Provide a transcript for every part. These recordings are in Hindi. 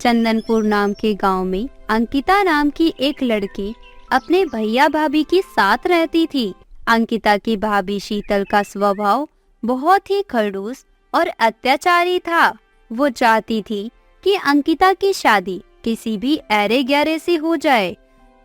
चंदनपुर नाम के गांव में अंकिता नाम की एक लड़की अपने भैया भाभी के साथ रहती थी। अंकिता की भाभी शीतल का स्वभाव बहुत ही खड़ूस और अत्याचारी था। वो चाहती थी कि अंकिता की शादी किसी भी ऐरे गैरे से हो जाए,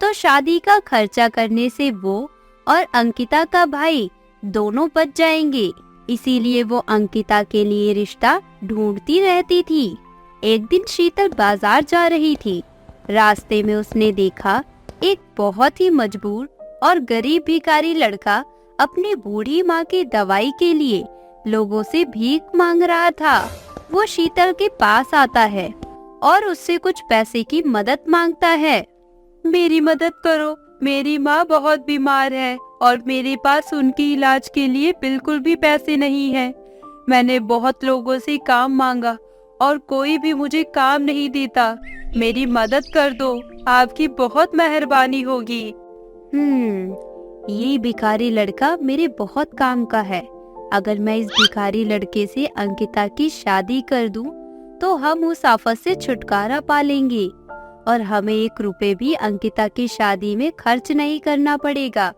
तो शादी का खर्चा करने से वो और अंकिता का भाई दोनों बच जाएंगे। इसीलिए वो अंकिता के लिए रिश्ता ढूंढती रहती थी। एक दिन शीतल बाजार जा रही थी। रास्ते में उसने देखा एक बहुत ही मजबूर और गरीब भिखारी लड़का अपनी बूढ़ी माँ की दवाई के लिए लोगों से भीख मांग रहा था। वो शीतल के पास आता है और उससे कुछ पैसे की मदद मांगता है। मेरी मदद करो, मेरी माँ बहुत बीमार है और मेरे पास उनकी इलाज के लिए बिल्कुल भी पैसे नहीं है। मैंने बहुत लोगों से काम मांगा और कोई भी मुझे काम नहीं देता। मेरी मदद कर दो, आपकी बहुत मेहरबानी होगी। ये भिखारी लड़का मेरे बहुत काम का है। अगर मैं इस भिखारी लड़के से अंकिता की शादी कर दूं, तो हम उस आफत से छुटकारा पा लेंगे और हमें 1 रुपए भी अंकिता की शादी में खर्च नहीं करना पड़ेगा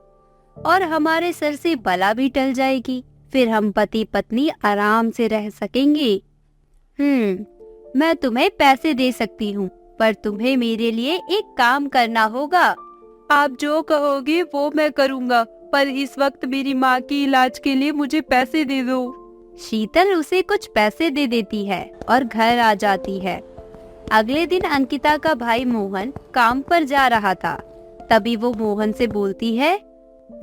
और हमारे सर से बला भी टल जाएगी। फिर हम पति पत्नी आराम से रह सकेंगे। मैं तुम्हें पैसे दे सकती हूँ, पर तुम्हें मेरे लिए एक काम करना होगा। आप जो कहोगे वो मैं करूँगा, पर इस वक्त मेरी माँ की इलाज के लिए मुझे पैसे दे दो। शीतल उसे कुछ पैसे दे देती है और घर आ जाती है। अगले दिन अंकिता का भाई मोहन काम पर जा रहा था। तभी वो मोहन से बोलती है,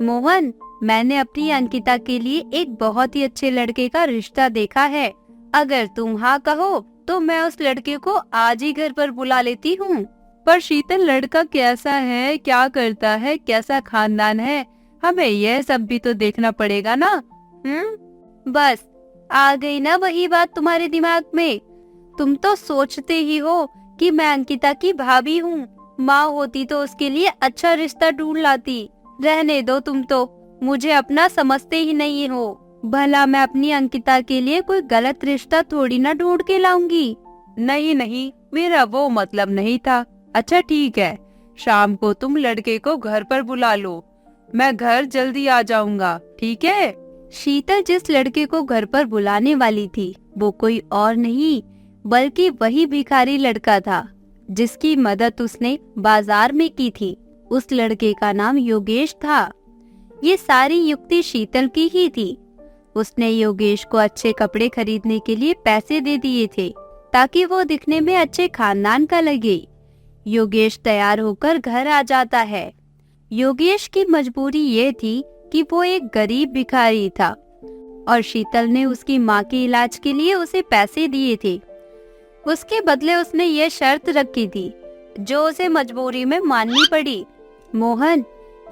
मोहन, मैंने अपनी अंकिता के लिए एक बहुत ही अच्छे लड़के का रिश्ता देखा है। अगर तुम हाँ कहो तो मैं उस लड़के को आज ही घर पर बुला लेती हूँ। पर शीतल, लड़का कैसा है, क्या करता है, कैसा खानदान है, हमें यह सब भी तो देखना पड़ेगा ना। बस आ गई ना वही बात तुम्हारे दिमाग में। तुम तो सोचते ही हो कि मैं अंकिता की भाभी हूँ। माँ होती तो उसके लिए अच्छा रिश्ता ढूंढ लाती। रहने दो, तुम तो मुझे अपना समझते ही नहीं हो। भला मैं अपनी अंकिता के लिए कोई गलत रिश्ता थोड़ी ना ढूंढ के लाऊंगी। नहीं नहीं, मेरा वो मतलब नहीं था। अच्छा ठीक है, शाम को तुम लड़के को घर पर बुला लो, मैं घर जल्दी आ जाऊंगा, ठीक है। शीतल जिस लड़के को घर पर बुलाने वाली थी वो कोई और नहीं बल्कि वही भिखारी लड़का था जिसकी मदद उसने बाजार में की थी। उस लड़के का नाम योगेश था। ये सारी युक्ति शीतल की ही थी। उसने योगेश को अच्छे कपड़े खरीदने के लिए पैसे दे दिए थे ताकि वो दिखने में अच्छे खानदान का लगे। योगेश तैयार होकर घर आ जाता है। योगेश की मजबूरी ये थी कि वो एक गरीब भिखारी था और शीतल ने उसकी माँ के इलाज के लिए उसे पैसे दिए थे। उसके बदले उसने ये शर्त रखी थी जो उसे मजबूरी में माननी पड़ी। मोहन,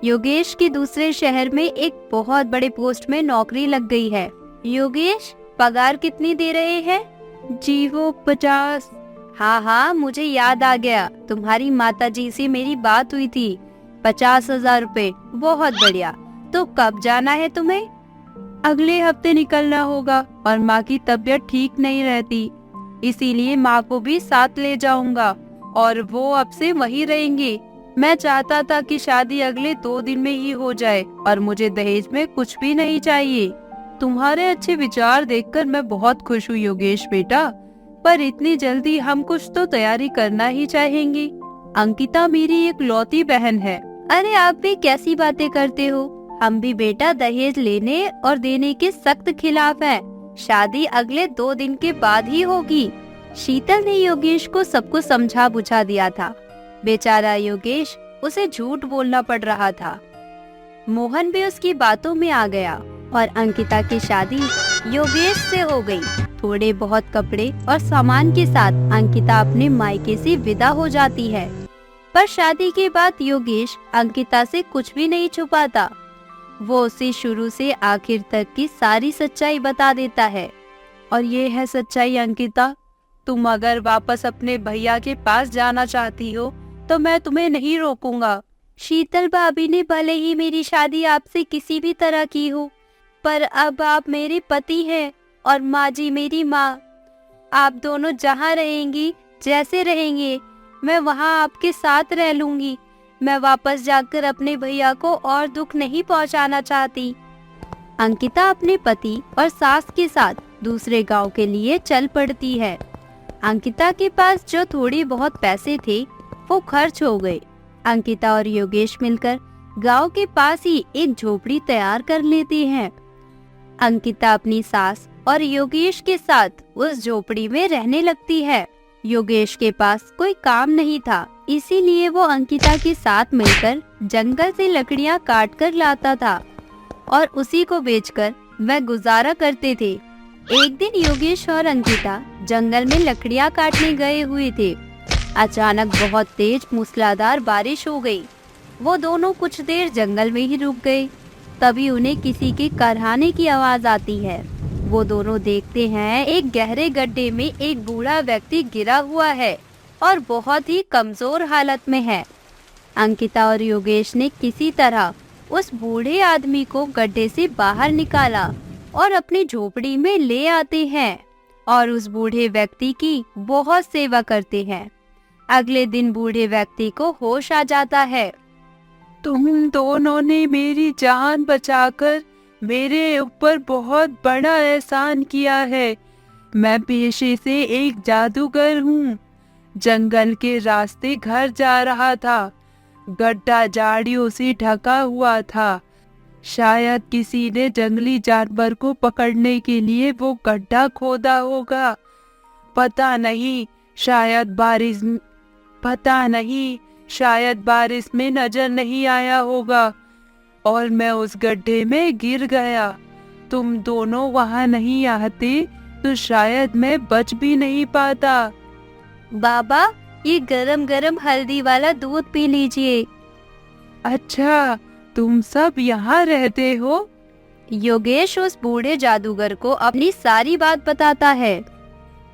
योगेश के दूसरे शहर में एक बहुत बड़े पोस्ट में नौकरी लग गई है। योगेश, पगार कितनी दे रहे हैं? जी वो 50। हाँ, मुझे याद आ गया, तुम्हारी माताजी से मेरी बात हुई थी। 50,000 रुपए, बहुत बढ़िया। तो कब जाना है तुम्हें? अगले हफ्ते निकलना होगा और माँ की तबीयत ठीक नहीं रहती, इसीलिए माँ को भी साथ ले जाऊंगा और वो अब से वहीं रहेंगे। मैं चाहता था कि शादी अगले 2 दिन में ही हो जाए और मुझे दहेज में कुछ भी नहीं चाहिए। तुम्हारे अच्छे विचार देखकर मैं बहुत खुश हूँ योगेश बेटा, पर इतनी जल्दी हम कुछ तो तैयारी करना ही चाहेंगे। अंकिता मेरी एक लौती बहन है। अरे आप भी कैसी बातें करते हो? हम भी बेटा दहेज लेने और देने के सख्त खिलाफ हैं। शादी अगले 2 दिन के बाद ही होगी। शीतल ने योगेश को सब कुछ समझा बुझा दिया था। बेचारा योगेश, उसे झूठ बोलना पड़ रहा था। मोहन भी उसकी बातों में आ गया और अंकिता की शादी योगेश से हो गई। थोड़े बहुत कपड़े और सामान के साथ अंकिता अपने मायके से विदा हो जाती है। पर शादी के बाद योगेश अंकिता से कुछ भी नहीं छुपाता। वो उसे शुरू से आखिर तक की सारी सच्चाई बता देता है। और ये है सच्चाई अंकिता, तुम अगर वापस अपने भैया के पास जाना चाहती हो तो मैं तुम्हें नहीं रोकूंगा। शीतल भाभी ने भले ही मेरी शादी आपसे किसी भी तरह की हो, पर अब आप मेरे पति हैं और माँ जी मेरी माँ। आप दोनों जहाँ रहेंगी जैसे रहेंगे, मैं वहाँ आपके साथ रह लूंगी। मैं वापस जाकर अपने भैया को और दुख नहीं पहुँचाना चाहती। अंकिता अपने पति और सास के साथ दूसरे गांव के लिए चल पड़ती है। अंकिता के पास जो थोड़ी बहुत पैसे थे वो खर्च हो गए। अंकिता और योगेश मिलकर गांव के पास ही एक झोपड़ी तैयार कर लेते हैं। अंकिता अपनी सास और योगेश के साथ उस झोपड़ी में रहने लगती है। योगेश के पास कोई काम नहीं था, इसीलिए वो अंकिता के साथ मिलकर जंगल से लकड़ियां काट कर लाता था और उसी को बेचकर वह गुजारा करते थे। एक दिन योगेश और अंकिता जंगल में लकड़ियां काटने गए हुए थे। अचानक बहुत तेज मूसलाधार बारिश हो गई। वो दोनों कुछ देर जंगल में ही रुक गए। तभी उन्हें किसी के करहाने की आवाज आती है। वो दोनों देखते हैं एक गहरे गड्ढे में एक बूढ़ा व्यक्ति गिरा हुआ है और बहुत ही कमजोर हालत में है। अंकिता और योगेश ने किसी तरह उस बूढ़े आदमी को गड्ढे से बाहर निकाला और अपनी झोपड़ी में ले आते हैं और उस बूढ़े व्यक्ति की बहुत सेवा करते हैं। अगले दिन बूढ़े व्यक्ति को होश आ जाता है। तुम दोनों ने मेरी जान बचाकर मेरे ऊपर बहुत बड़ा एहसान किया है। मैं पेशे से एक जादूगर हूँ। जंगल के रास्ते घर जा रहा था। गड्ढा झाड़ियों से ढका हुआ था। शायद किसी ने जंगली जानवर को पकड़ने के लिए वो गड्ढा खोदा होगा। पता नहीं, शायद बारिश में नजर नहीं आया होगा और मैं उस गड्ढे में गिर गया। तुम दोनों वहां नहीं आते तो शायद मैं बच भी नहीं पाता। बाबा, ये गरम गरम हल्दी वाला दूध पी लीजिए। अच्छा, तुम सब यहाँ रहते हो? योगेश उस बूढ़े जादूगर को अपनी सारी बात बताता है।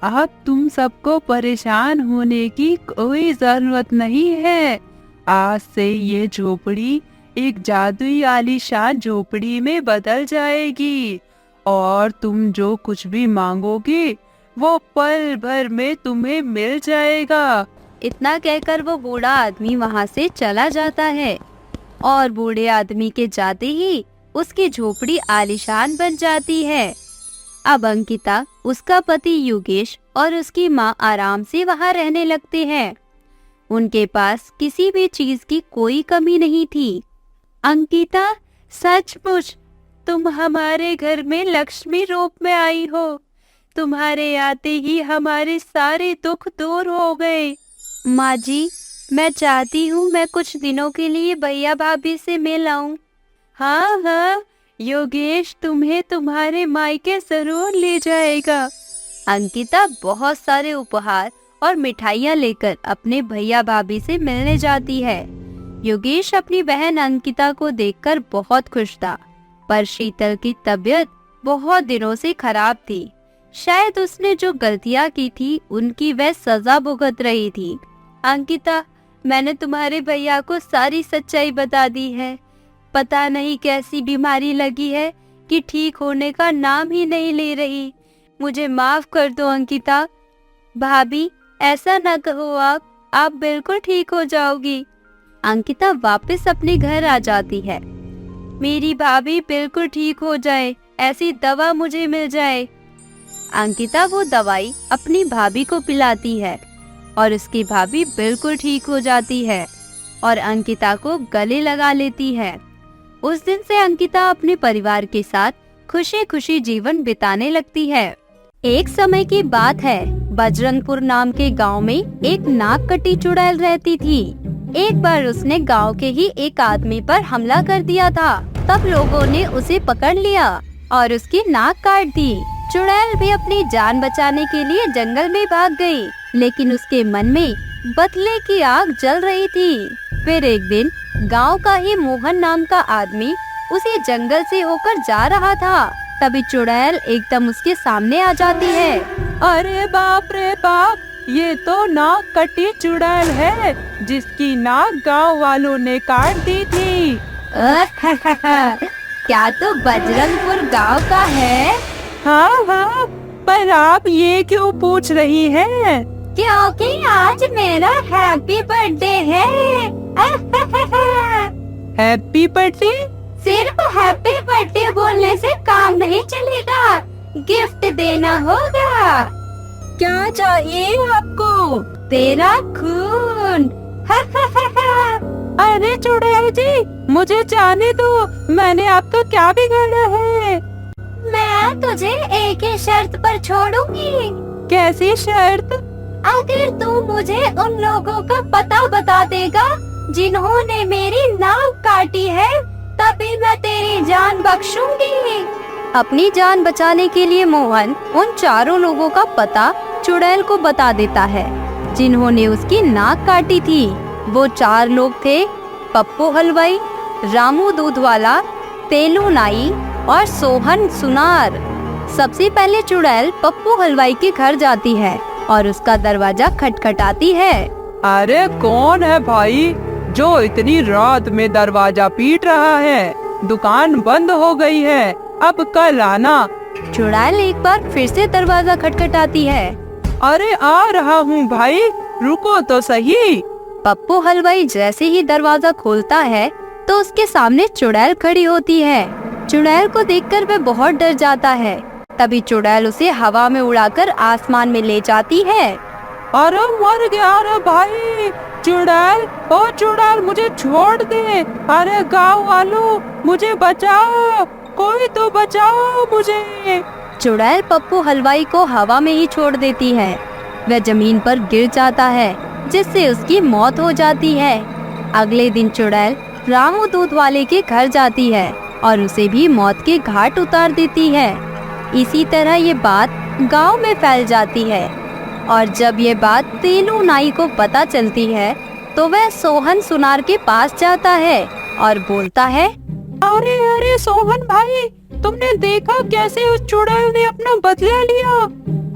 अब तुम सबको परेशान होने की कोई जरूरत नहीं है। आज से ये झोपड़ी एक जादुई आलीशान झोपड़ी में बदल जाएगी और तुम जो कुछ भी मांगोगे वो पल भर में तुम्हें मिल जाएगा। इतना कहकर वो बूढ़ा आदमी वहाँ से चला जाता है और बूढ़े आदमी के जाते ही उसकी झोपड़ी आलीशान बन जाती है। अब अंकिता, उसका पति योगेश और उसकी माँ आराम से वहाँ रहने लगते हैं। उनके पास किसी भी चीज की कोई कमी नहीं थी। अंकिता, सचमुच तुम हमारे घर में लक्ष्मी रूप में आई हो। तुम्हारे आते ही हमारे सारे दुख दूर हो गए। माँ जी, मैं चाहती हूँ मैं कुछ दिनों के लिए भैया भाभी से मिल आऊं। हाँ हाँ, योगेश तुम्हें तुम्हारे मायके जरूर ले जाएगा। अंकिता बहुत सारे उपहार और मिठाइयाँ लेकर अपने भैया भाभी से मिलने जाती है। योगेश अपनी बहन अंकिता को देखकर बहुत खुश था, पर शीतल की तबीयत बहुत दिनों से खराब थी। शायद उसने जो गलतियाँ की थी उनकी वह सजा भुगत रही थी। अंकिता, मैंने तुम्हारे भैया को सारी सच्चाई बता दी है। पता नहीं कैसी बीमारी लगी है कि ठीक होने का नाम ही नहीं ले रही। मुझे माफ कर दो अंकिता। भाभी, ऐसा न कहो, आप बिल्कुल ठीक हो जाओगी। अंकिता वापस अपने घर आ जाती है। मेरी भाभी बिल्कुल ठीक हो जाए, ऐसी दवा मुझे मिल जाए। अंकिता वो दवाई अपनी भाभी को पिलाती है और उसकी भाभी बिल्कुल ठीक हो जाती है और अंकिता को गले लगा लेती है। उस दिन से अंकिता अपने परिवार के साथ खुशी खुशी जीवन बिताने लगती है। एक समय की बात है, बजरंगपुर नाम के गांव में एक नाक कटी चुड़ैल रहती थी। एक बार उसने गांव के ही एक आदमी पर हमला कर दिया था। तब लोगों ने उसे पकड़ लिया और उसकी नाक काट दी। चुड़ैल भी अपनी जान बचाने के लिए जंगल में भाग गई, लेकिन उसके मन में बदले की आग जल रही थी। फिर एक दिन गांव का ही मोहन नाम का आदमी उसी जंगल से होकर जा रहा था। तभी चुड़ैल एकदम उसके सामने आ जाती है। अरे बाप रे बाप, ये तो नाक कटी चुड़ैल है जिसकी नाक गांव वालों ने काट दी थी। क्या तो बजरंगपुर गांव का है? हाँ हाँ, पर आप ये क्यों पूछ रही हैं? क्योंकि आज मेरा हैप्पी बर्थडे है। Happy birthday. सिर्फ हैप्पी बर्थडे बोलने से काम नहीं चलेगा, गिफ्ट देना होगा। क्या चाहिए आपको? तेरा खून। अरे चुड़ैल जी, मुझे जाने दो, मैंने आपका क्या बिगाड़ा है? मैं तुझे एक ही शर्त पर छोड़ूंगी। कैसी शर्त? अगर तू मुझे उन लोगों का पता बता देगा जिन्होंने मेरी नाक काटी है, तभी मैं तेरी जान बख्शूंगी। अपनी जान बचाने के लिए मोहन उन चारों लोगों का पता चुड़ैल को बता देता है जिन्होंने उसकी नाक काटी थी। वो 4 लोग थे, पप्पू हलवाई, रामू दूधवाला, तेलू नाई और सोहन सुनार। सबसे पहले चुड़ैल पप्पू हलवाई के घर जाती है और उसका दरवाजा खटखटाती है। अरे कौन है भाई जो इतनी रात में दरवाजा पीट रहा है? दुकान बंद हो गई है, अब कल आना। चुड़ैल एक बार फिर से दरवाजा खटखटाती है। अरे आ रहा हूँ भाई, रुको तो सही। पप्पू हलवाई जैसे ही दरवाजा खोलता है तो उसके सामने चुड़ैल खड़ी होती है। चुड़ैल को देखकर वह बहुत डर जाता है। तभी चुड़ैल उसे हवा में उड़ाकर आसमान में ले जाती है। अरे मर गया रे भाई, चुड़ैल, ओ चुड़ैल मुझे छोड़ दे। अरे गाँव वालों मुझे बचाओ, कोई तो बचाओ मुझे। चुड़ैल पप्पू हलवाई को हवा में ही छोड़ देती है। वह जमीन पर गिर जाता है जिससे उसकी मौत हो जाती है। अगले दिन चुड़ैल रामू दूध वाले के घर जाती है और उसे भी मौत के घाट उतार देती है। इसी तरह ये बात गांव में फैल जाती है और जब ये बात तेलू नाई को पता चलती है तो वह सोहन सुनार के पास जाता है और बोलता है, अरे अरे सोहन भाई, तुमने देखा कैसे उस चुड़ैल ने अपना बदला लिया?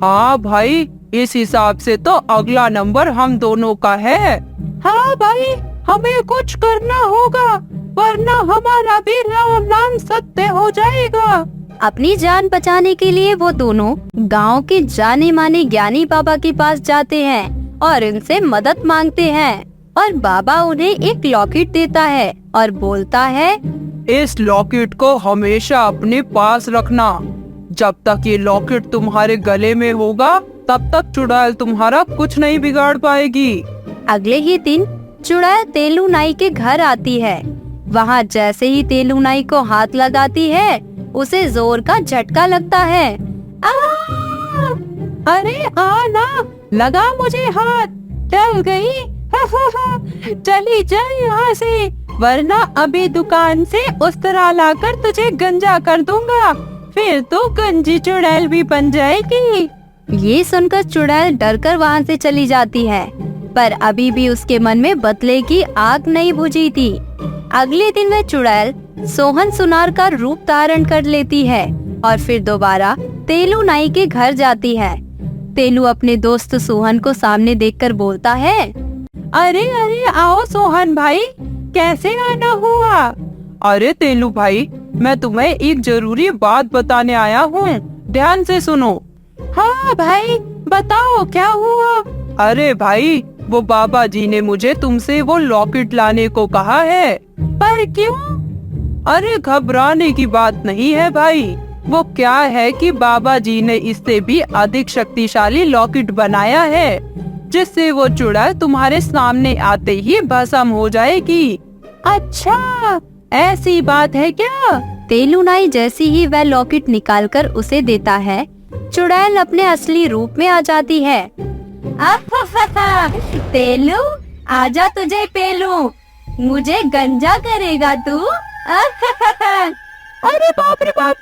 हाँ भाई, इस हिसाब से तो अगला नंबर हम दोनों का है। हाँ भाई, हमें कुछ करना होगा वरना हमारा भी राम नाम सत्य हो जाएगा। अपनी जान बचाने के लिए वो दोनों गांव के जाने माने ज्ञानी बाबा के पास जाते हैं और उनसे मदद मांगते हैं। और बाबा उन्हें एक लॉकेट देता है और बोलता है, इस लॉकेट को हमेशा अपने पास रखना। जब तक ये लॉकेट तुम्हारे गले में होगा तब तक चुड़ैल तुम्हारा कुछ नहीं बिगाड़ पाएगी। अगले ही दिन चुड़ैल तेलू नाई के घर आती है। वहाँ जैसे ही तेलू नाई को हाथ लगाती है उसे जोर का झटका लगता है। अरे आना, लगा मुझे हाथ, डल गई। चली जाए यहाँ से, वरना अभी दुकान से उस्तरा लाकर तुझे गंजा कर दूंगा, फिर तो गंजी चुड़ैल भी बन जाएगी। ये सुनकर चुड़ैल डरकर वहाँ से चली जाती है, पर अभी भी उसके मन में बदले की आग नहीं बुझी थी। अगले दिन वह चुड़ैल सोहन सुनार का रूप धारण कर लेती है और फिर दोबारा तेलू नाई के घर जाती है। तेलू अपने दोस्त सोहन को सामने देखकर बोलता है, अरे अरे आओ सोहन भाई, कैसे आना हुआ? अरे तेलू भाई, मैं तुम्हें एक जरूरी बात बताने आया हूँ, ध्यान से सुनो। हाँ भाई, बताओ क्या हुआ? अरे भाई, वो बाबा जी ने मुझे तुमसे वो लॉकेट लाने को कहा है। पर क्यों? अरे घबराने की बात नहीं है भाई, वो क्या है कि बाबा जी ने इससे भी अधिक शक्तिशाली लॉकेट बनाया है जिससे वो चुड़ैल तुम्हारे सामने आते ही भस्म हो जाएगी। अच्छा, ऐसी बात है क्या? तेलू नाई जैसी ही वह लॉकेट निकालकर उसे देता है, चुड़ैल अपने असली रूप में आ जाती है। तेलू, आजा तुझे पेलू, मुझे गंजा करेगा तू? अरे बाप रे बाप,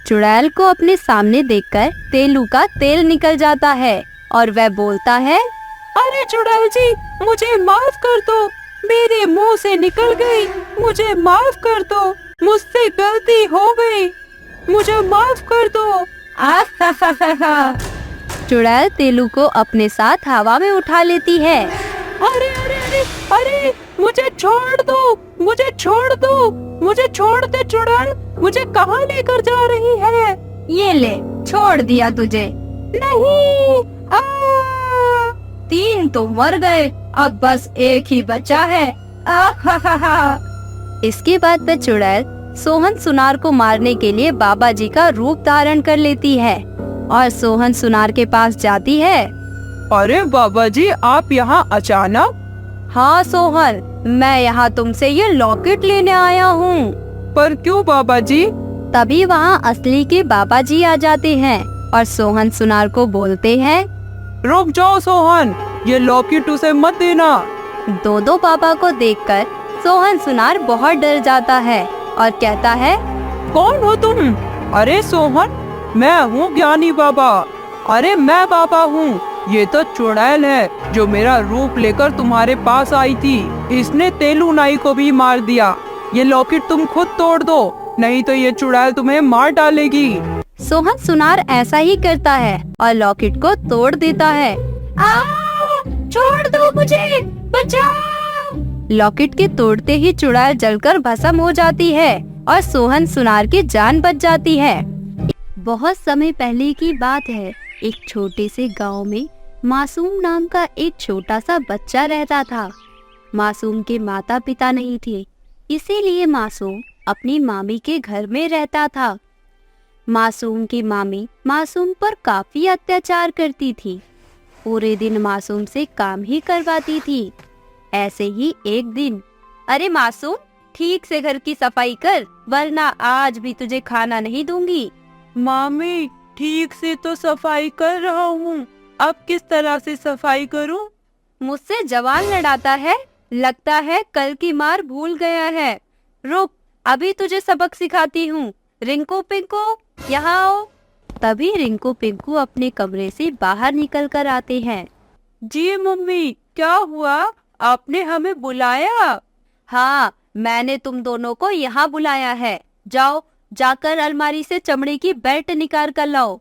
चुड़ैल को अपने सामने देखकर तेलू का तेल निकल जाता है और वह बोलता है, अरे चुड़ैल जी, मुझे माफ कर दो, मेरे मुंह से निकल गई, मुझे माफ कर दो, मुझसे गलती हो गई, मुझे माफ कर दो। चुड़ैल तेलू को अपने साथ हवा में उठा लेती है। अरे अरे अरे अरे, मुझे छोड़ दो, मुझे छोड़ दो, मुझे छोड़ दे चुड़ैल, मुझे कहाँ लेकर जा रही है? ये ले, छोड़ दिया तुझे। नहीं। 3 तो मर गए, अब बस एक ही बचा है। इसके बाद वह चुड़ैल सोहन सुनार को मारने के लिए बाबा जी का रूप धारण कर लेती है और सोहन सुनार के पास जाती है। अरे बाबा जी, आप यहाँ अचानक? हाँ सोहन, मैं यहाँ तुमसे ये लॉकेट लेने आया हूँ। पर क्यों बाबा जी? तभी वहाँ असली के बाबा जी आ जाते हैं और सोहन सुनार को बोलते हैं, रुक जाओ सोहन, ये लॉकेट उसे मत देना। दो बाबा को देखकर सोहन सुनार बहुत डर जाता है और कहता है, कौन हो तुम? अरे सोहन, मैं हूँ ज्ञानी बाबा। अरे मैं बाबा हूँ, ये तो चुड़ैल है जो मेरा रूप लेकर तुम्हारे पास आई थी। इसने तेलू नाई को भी मार दिया। ये लॉकेट तुम खुद तोड़ दो, नहीं तो ये चुड़ैल तुम्हें मार डालेगी। सोहन सुनार ऐसा ही करता है और लॉकेट को तोड़ देता है। छोड़ दो मुझे, बचाओ! लॉकेट के तोड़ते ही चुड़ैल जलकर भस्म हो जाती है और सोहन सुनार की जान बच जाती है। बहुत समय पहले की बात है। एक छोटे से गांव में मासूम नाम का एक छोटा सा बच्चा रहता था। मासूम के माता पिता नहीं थे, इसीलिए मासूम अपनी मामी के घर में रहता था। मासूम की मामी मासूम पर काफी अत्याचार करती थी। पूरे दिन मासूम से काम ही करवाती थी। ऐसे ही एक दिन, अरे मासूम, ठीक से घर की सफाई कर, वरना आज भी तुझे खाना नहीं दूंगी। मामी, ठीक से तो सफाई कर रहा हूँ, अब किस तरह से सफाई करूँ? मुझसे जवान लड़ाता है, लगता है कल की मार भूल गया है। रुक, अभी तुझे सबक सिखाती हूँ। रिंकू पिंकू, यहाँ आओ। तभी रिंकू पिंकू अपने कमरे से बाहर निकल कर आते हैं। जी मम्मी, क्या हुआ? आपने हमें बुलाया? हाँ, मैंने तुम दोनों को यहाँ बुलाया है। जाओ, जाकर अलमारी से चमड़े की बेल्ट निकाल कर लाओ।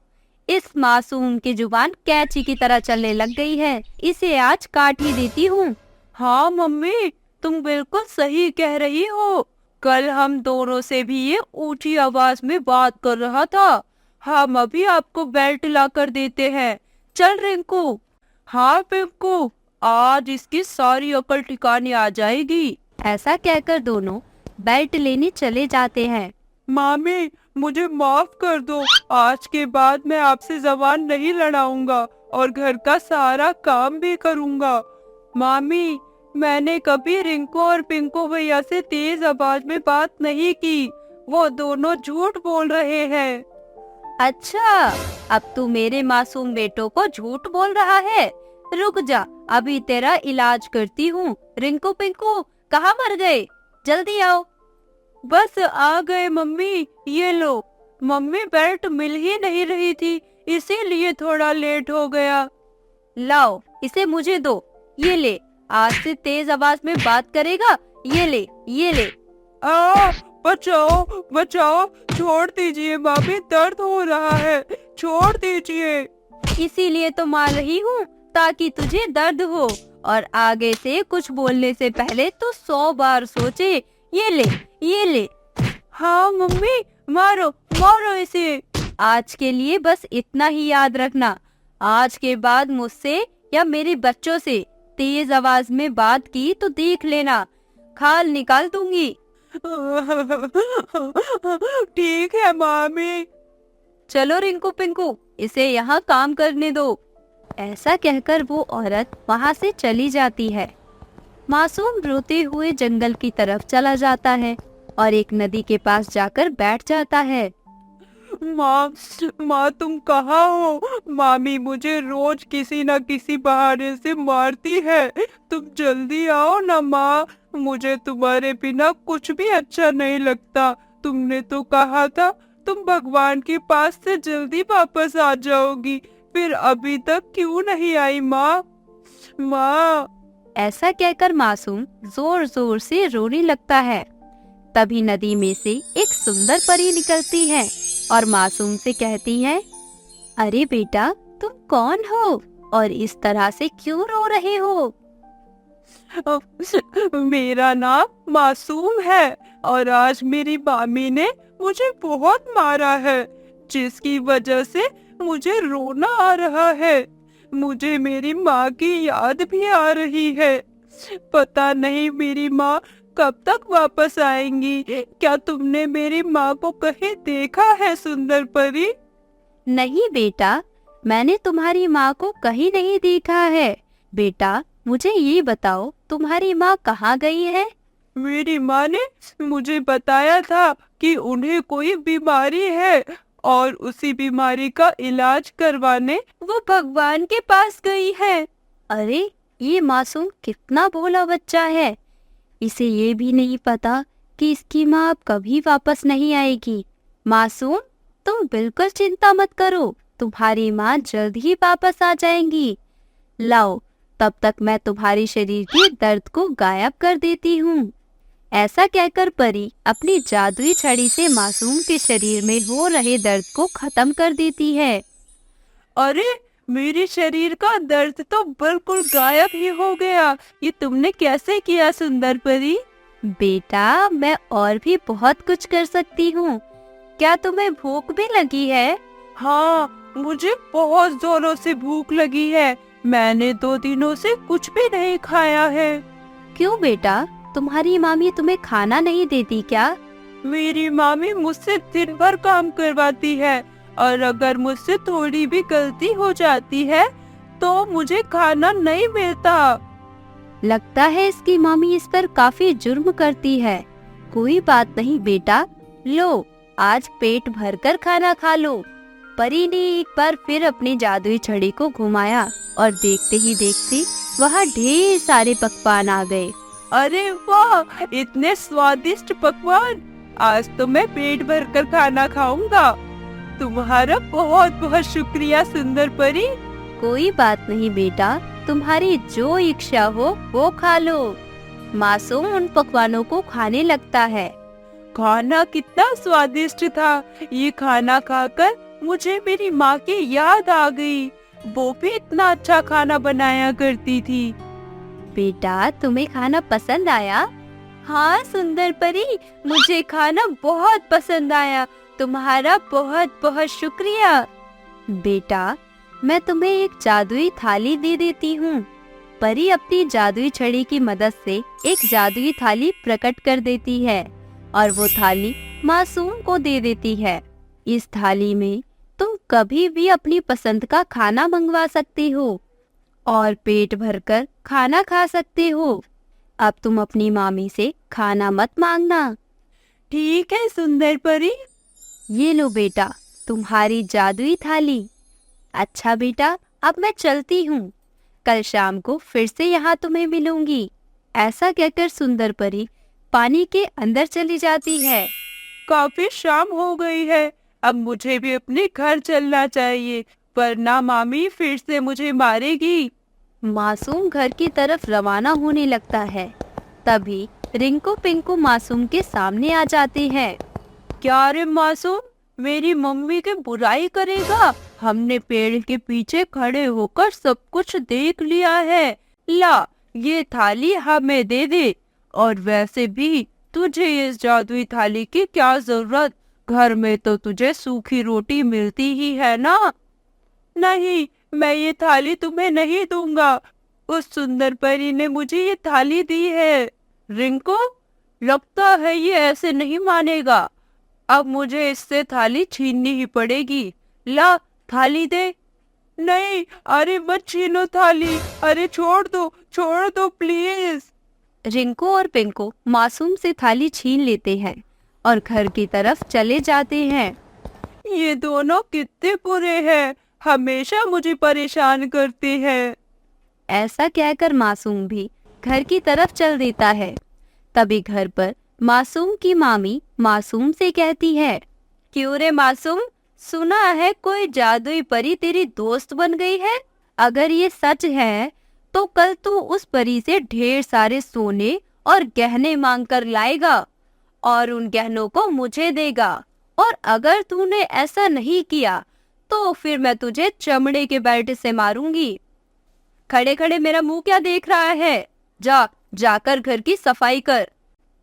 इस मासूम की जुबान कैंची की तरह चलने लग गई है, इसे आज काट ही देती हूँ। हाँ मम्मी, तुम बिल्कुल सही कह रही हो। कल हम दोनों से भी ये ऊंची आवाज में बात कर रहा था। हम अभी आपको बेल्ट ला कर देते हैं। चल रिंकू। हाँ पिंकू, आज इसकी सारी अकल ठिकाने आ जाएगी। ऐसा कहकर दोनों बेल्ट लेने चले जाते हैं। मामी, मुझे माफ कर दो। आज के बाद मैं आपसे जबान नहीं लड़ाऊंगा और घर का सारा काम भी करूंगा। मामी, मैंने कभी रिंकू और पिंकू भैया से तेज आवाज में बात नहीं की। वो दोनों झूठ बोल रहे हैं। अच्छा, अब तू मेरे मासूम बेटों को झूठ बोल रहा है? रुक जा, अभी तेरा इलाज करती हूँ। रिंकू पिंकू कहाँ मर गए? जल्दी आओ। बस आ गए मम्मी, ये लो। मम्मी, बेल्ट मिल ही नहीं रही थी, इसीलिए थोड़ा लेट हो गया। लाओ, इसे मुझे दो। ये ले, आज से तेज आवाज में बात करेगा। ये ले, ये ले। बचाओ, बचाओ, छोड़ दीजिए मामी, दर्द हो रहा है, छोड़ दीजिए। इसीलिए तो मार रही हूँ, ताकि तुझे दर्द हो और आगे से कुछ बोलने से पहले तो 100 बार सोचे। ये ले, ये ले। हाँ मम्मी, मारो, मारो इसे। आज के लिए बस इतना ही याद रखना, आज के बाद मुझसे या मेरे बच्चों से तेज आवाज में बात की तो देख लेना, खाल निकाल दूंगी। ठीक है मामी। चलो रिंकू पिंकू, इसे यहाँ काम करने दो। ऐसा कहकर वो औरत वहाँ से चली जाती है। मासूम रोते हुए जंगल की तरफ चला जाता है और एक नदी के पास जाकर बैठ जाता है। माँ तुम कहाँ हो? मामी मुझे रोज किसी न किसी बहाने से मारती है। तुम जल्दी आओ ना माँ, मुझे तुम्हारे बिना कुछ भी अच्छा नहीं लगता। तुमने तो कहा था तुम भगवान के पास से जल्दी वापस आ जाओगी, फिर अभी तक क्यों नहीं आई माँ? माँ। ऐसा कहकर मासूम जोर जोर से रोने लगता है। तभी नदी में से एक सुंदर परी निकलती है और मासूम से कहती है, अरे बेटा, तुम कौन हो और इस तरह से क्यों रो रहे हो? मेरा नाम मासूम है और आज मेरी मामी ने मुझे बहुत मारा है, जिसकी वजह से मुझे रोना आ रहा है। मुझे मेरी माँ की याद भी आ रही है। पता नहीं मेरी माँ कब तक वापस आएंगी। क्या तुमने मेरी माँ को कहीं देखा है सुंदर परी? नहीं बेटा, मैंने तुम्हारी माँ को कहीं नहीं देखा है। बेटा, मुझे ये बताओ, तुम्हारी माँ कहाँ गई है? मेरी माँ ने मुझे बताया था कि उन्हें कोई बीमारी है और उसी बीमारी का इलाज करवाने वो भगवान के पास गई है। अरे, ये मासूम कितना भोला बच्चा है। इसे ये भी नहीं पता कि इसकी माँ अब कभी वापस नहीं आएगी। मासूम, तुम बिल्कुल चिंता मत करो, तुम्हारी माँ जल्द ही वापस आ जाएंगी। लाओ, तब तक मैं तुम्हारे शरीर के दर्द को गायब कर देती हूँ। ऐसा कहकर परी अपनी जादुई छड़ी से मासूम के शरीर में हो रहे दर्द को खत्म कर देती है। अरे, मेरे शरीर का दर्द तो बिल्कुल गायब ही हो गया। ये तुमने कैसे किया सुंदर परी? बेटा, मैं और भी बहुत कुछ कर सकती हूँ। क्या तुम्हें भूख भी लगी है? हाँ, मुझे बहुत जोरों से भूख लगी है। मैंने 2 दिनों से कुछ भी नहीं खाया है। क्यों बेटा, तुम्हारी मामी तुम्हें खाना नहीं देती क्या? मेरी मामी मुझसे दिन भर काम करवाती है और अगर मुझसे थोड़ी भी गलती हो जाती है तो मुझे खाना नहीं मिलता। लगता है इसकी मामी इस पर काफी जुर्म करती है। कोई बात नहीं बेटा, लो, आज पेट भरकर खाना खा लो। परी ने एक बार फिर अपनी जादुई छड़ी को घुमाया और देखते ही देखते वहाँ ढेर सारे पकवान आ गए। अरे वाह, इतने स्वादिष्ट पकवान! आज तो मैं पेट भरकर खाना खाऊंगा। तुम्हारा बहुत बहुत शुक्रिया सुंदर परी। कोई बात नहीं बेटा, तुम्हारी जो इच्छा हो वो खा लो। मासूम उन पकवानों को खाने लगता है। खाना कितना स्वादिष्ट था। ये खाना खाकर मुझे मेरी माँ की याद आ गई। वो भी इतना अच्छा खाना बनाया करती थी। बेटा, तुम्हें खाना पसंद आया? हाँ सुंदर परी, मुझे खाना बहुत पसंद आया। तुम्हारा बहुत बहुत शुक्रिया। बेटा, मैं तुम्हें एक जादुई थाली दे देती हूँ। परी अपनी जादुई छड़ी की मदद से एक जादुई थाली प्रकट कर देती है और वो थाली मासूम को दे देती है। इस थाली में तुम कभी भी अपनी पसंद का खाना मंगवा सकते हो और पेट भरकर खाना खा सकते हो। अब तुम अपनी मामी से खाना मत मांगना। ठीक है सुंदर परी। ये लो बेटा, तुम्हारी जादुई थाली। अच्छा बेटा, अब मैं चलती हूँ। कल शाम को फिर से यहाँ तुम्हें मिलूंगी। ऐसा कहकर सुंदर परी पानी के अंदर चली जाती है। काफी शाम हो गई है, अब मुझे भी अपने घर चलना चाहिए, वरना मामी फिर से मुझे मारेगी। मासूम घर की तरफ रवाना होने लगता है। तभी रिंकू पिंकू मासूम के सामने आ जाते हैं। क्या रे मासूम, मेरी मम्मी की बुराई करेगा? हमने पेड़ के पीछे खड़े होकर सब कुछ देख लिया है। ला, ये थाली हमें दे दे। और वैसे भी तुझे इस जादुई थाली की क्या जरूरत? घर में तो तुझे सूखी रोटी मिलती ही है ना। नहीं, मैं ये थाली तुम्हें नहीं दूंगा। उस सुंदर परी ने मुझे ये थाली दी है। रिंकू, लगता है ये ऐसे नहीं मानेगा। अब मुझे इससे थाली छीननी ही पड़ेगी। ला, थाली दे। नहीं, अरे मत छीनो थाली। अरे छोड़ दो प्लीज। रिंकू और पिंकू मासूम से थाली छीन लेते हैं और घर की तरफ चले जाते हैं। ये दोनों कितने बुरे हैं, हमेशा मुझे परेशान करते हैं। ऐसा कहकर मासूम भी घर की तरफ चल देता है। तभी घर पर मासूम की मामी मासूम से कहती है, क्यों रे मासूम, सुना है कोई जादुई परी तेरी दोस्त बन गई है? अगर ये सच है तो कल तू उस परी से ढेर सारे सोने और गहने मांग कर लाएगा और उन गहनों को मुझे देगा। और अगर तूने ऐसा नहीं किया तो फिर मैं तुझे चमड़े के बेल्ट से मारूंगी। खड़े खड़े मेरा मुंह क्या देख रहा है? जाकर घर की सफाई कर।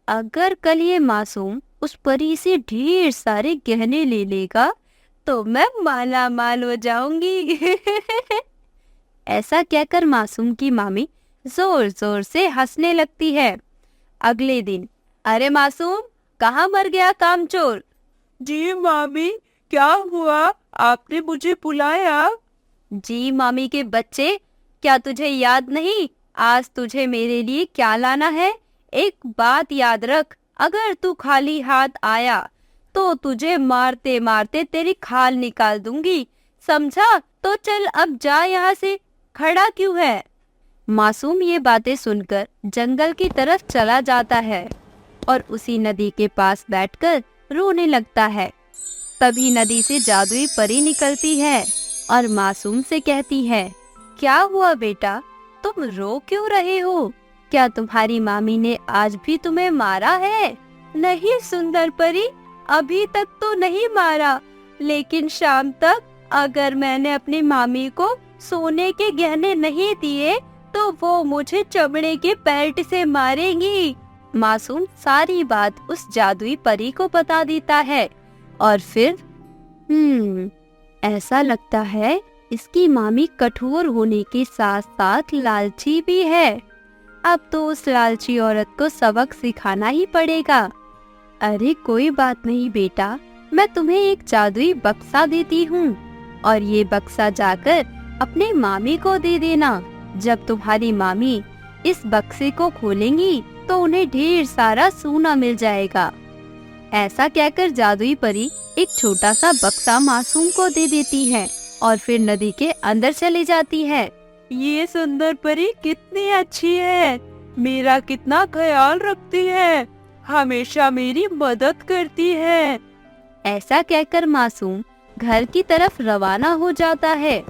अगर कल ये मासूम उस परी से ढेर सारे गहने ले लेगा तो मैं माला माल हो जाऊंगी। ऐसा कहकर मासूम की मामी जोर जोर से हंसने लगती है। अगले दिन, अरे मासूम, कहाँ मर गया कामचोर? जी मामी, क्या हुआ? आपने मुझे बुलाया? जी मामी के बच्चे, क्या तुझे याद नहीं आज तुझे मेरे लिए क्या लाना है? एक बात याद रख, अगर तू खाली हाथ आया तो तुझे मारते मारते तेरी खाल निकाल दूंगी, समझा? तो चल अब जा यहाँ से, खड़ा क्यों है? मासूम ये बातें सुनकर जंगल की तरफ चला जाता है और उसी नदी के पास बैठकर रोने लगता है। तभी नदी से जादुई परी निकलती है और मासूम से कहती है, क्या हुआ बेटा, तुम रो क्यों रहे हो? क्या तुम्हारी मामी ने आज भी तुम्हें मारा है? नहीं सुंदर परी, अभी तक तो नहीं मारा, लेकिन शाम तक अगर मैंने अपनी मामी को सोने के गहने नहीं दिए तो वो मुझे चमड़े के बेल्ट से मारेंगी। मासूम सारी बात उस जादुई परी को बता देता है और फिर ऐसा लगता है इसकी मामी कठोर होने के साथ साथ लालची भी है। अब तो उस लालची औरत को सबक सिखाना ही पड़ेगा। अरे कोई बात नहीं बेटा, मैं तुम्हें एक जादुई बक्सा देती हूँ और ये बक्सा जाकर अपने मामी को दे देना। जब तुम्हारी मामी इस बक्से को खोलेंगी तो उन्हें ढेर सारा सोना मिल जाएगा। ऐसा कहकर जादुई परी एक छोटा सा बक्सा मासूम को दे देती है और फिर नदी के अंदर चली जाती है। ये सुंदर परी कितनी अच्छी है, मेरा कितना ख्याल रखती है, हमेशा मेरी मदद करती है। ऐसा कहकर मासूम घर की तरफ रवाना हो जाता है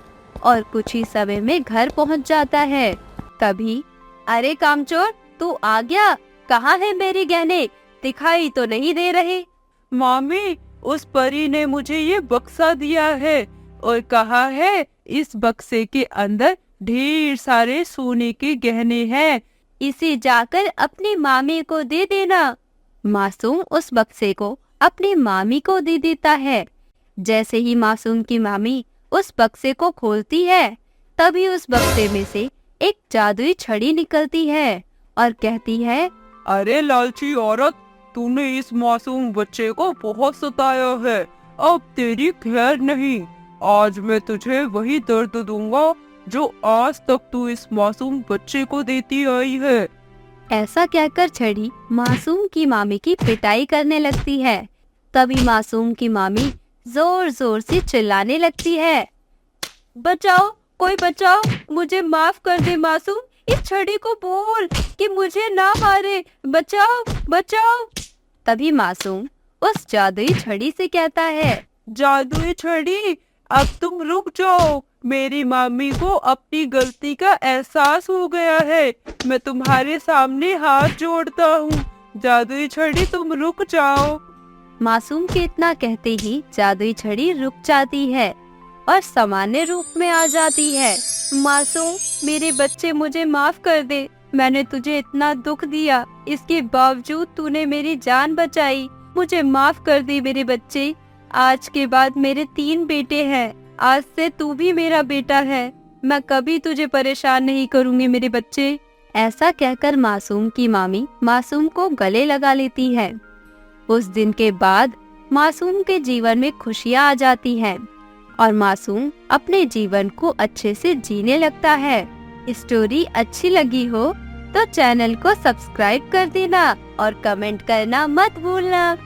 और कुछ ही समय में घर पहुंच जाता है। तभी, अरे कामचोर, तू आ गया? कहाँ है मेरे गहने? दिखाई तो नहीं दे रहे। मामी, उस परी ने मुझे ये बक्सा दिया है और कहा है इस बक्से के अंदर ढेर सारे सोने के गहने हैं, इसे जाकर अपनी मामी को दे देना। मासूम उस बक्से को अपनी मामी को दे देता है। जैसे ही मासूम की मामी उस बक्से को खोलती है, तभी उस बक्से में से एक जादुई छड़ी निकलती है और कहती है, अरे लालची औरत, तूने इस मासूम बच्चे को बहुत सताया है, अब तेरी खैर नहीं। आज मैं तुझे वही दर्द दूंगा जो आज तक तू इस मासूम बच्चे को देती आई है। ऐसा कहकर छड़ी मासूम की मामी की पिटाई करने लगती है। तभी मासूम की मामी जोर जोर से चिल्लाने लगती है, बचाओ, कोई बचाओ, मुझे माफ कर दे मासूम, इस छड़ी को बोल कि मुझे ना मारे, बचाओ बचाओ। तभी मासूम उस जादुई छड़ी से कहता है, जादुई छड़ी, अब तुम रुक जाओ, मेरी मामी को अपनी गलती का एहसास हो गया है, मैं तुम्हारे सामने हाथ जोड़ता हूँ, जादुई छड़ी तुम रुक जाओ। मासूम के इतना कहते ही जादुई छड़ी रुक जाती है और सामान्य रूप में आ जाती है। मासूम, मेरे बच्चे, मुझे माफ कर दे, मैंने तुझे इतना दुख दिया, इसके बावजूद तूने मेरी जान बचाई, मुझे माफ कर दे मेरे बच्चे। आज के बाद मेरे 3 बेटे हैं, आज से तू भी मेरा बेटा है, मैं कभी तुझे परेशान नहीं करूँगी मेरे बच्चे। ऐसा कहकर मासूम की मामी मासूम को गले लगा लेती है। उस दिन के बाद मासूम के जीवन में खुशियाँ आ जाती हैं और मासूम अपने जीवन को अच्छे से जीने लगता है। स्टोरी अच्छी लगी हो तो चैनल को सब्सक्राइब कर देना और कमेंट करना मत भूलना।